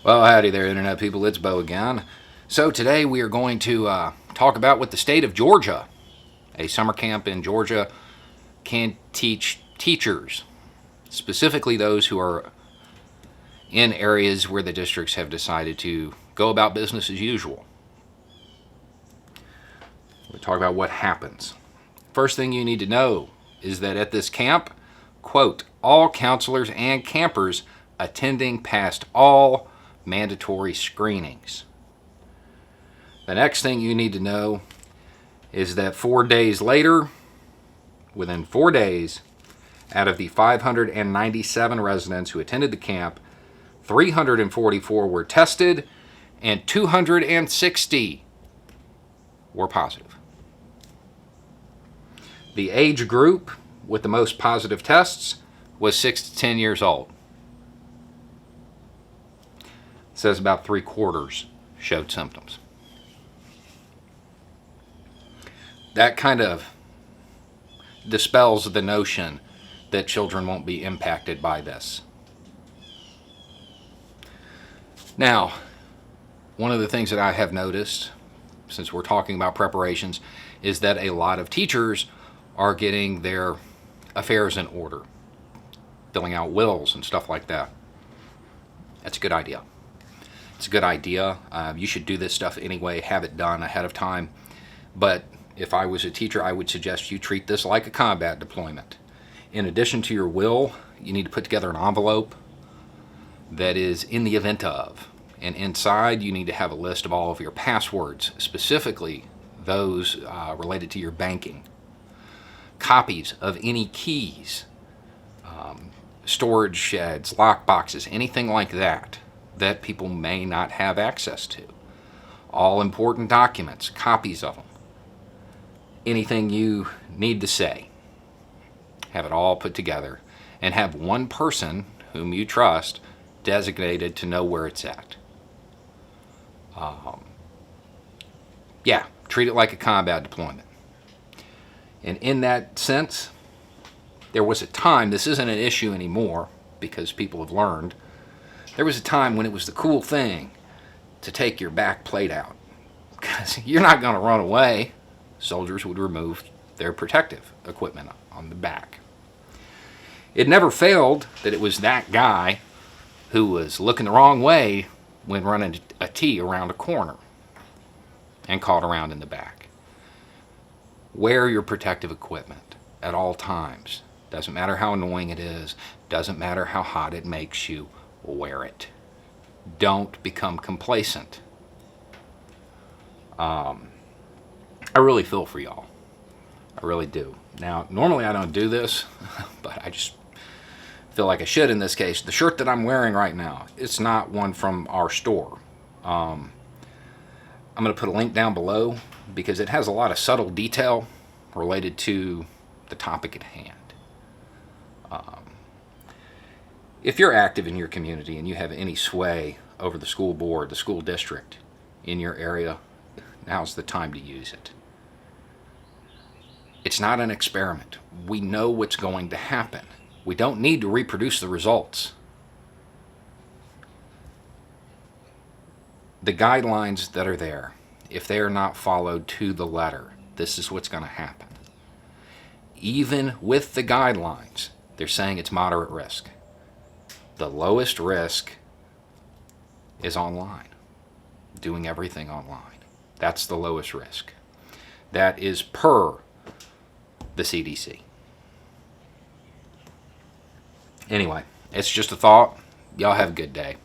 Well, howdy there, Internet people. It's Bo again. So today we are going to talk about what the state of Georgia, a summer camp in Georgia, can teach teachers, specifically those who are in areas where the districts have decided to go about business as usual. We'll talk about what happens. First thing you need to know is that at this camp, quote, all counselors and campers attending passed all mandatory screenings. The next thing you need to know is that 4 days later, within 4 days, out of the 597 residents who attended the camp, 344 were tested and 260 were positive. The age group with the most positive tests was 6 to 10 years old. It says about 3/4 showed symptoms. That kind of dispels the notion that children won't be impacted by this. Now, one of the things that I have noticed, since we're talking about preparations, is that a lot of teachers are getting their affairs in order, filling out wills and stuff like that. That's a good idea. It's a good idea. You should do this stuff anyway, have it done ahead of time. But if I was a teacher, I would suggest you treat this like a combat deployment. In addition to your will, you need to put together an envelope that is in the event of. And inside, you need to have a list of all of your passwords, specifically those related to your banking. Copies of any keys, storage sheds, lock boxes, anything like that people may not have access to. All important documents, copies of them. Anything you need to say, have it all put together and have one person whom you trust designated to know where it's at. Treat it like a combat deployment. And in that sense, there was a time, this isn't an issue anymore because people have learned, there was a time when it was the cool thing to take your back plate out because you're not going to run away. Soldiers would remove their protective equipment on the back. It never failed that it was that guy who was looking the wrong way when running a T around a corner and caught around in the back. Wear your protective equipment at all times. Doesn't matter how annoying it is. Doesn't matter how hot it makes you. Wear it. Don't become complacent. I really feel for y'all. I really do. Now, normally I don't do this, but I just feel like I should in this case. The shirt that I'm wearing right now, it's not one from our store. I'm going to put a link down below because it has a lot of subtle detail related to the topic at hand. If you're active in your community and you have any sway over the school board, the school district in your area, now's the time to use it. It's not an experiment. We know what's going to happen. We don't need to reproduce the results. The guidelines that are there, if they are not followed to the letter, this is what's going to happen. Even with the guidelines, they're saying it's moderate risk. The lowest risk is online, doing everything online. That's the lowest risk. That is per the CDC. Anyway, it's just a thought. Y'all have a good day.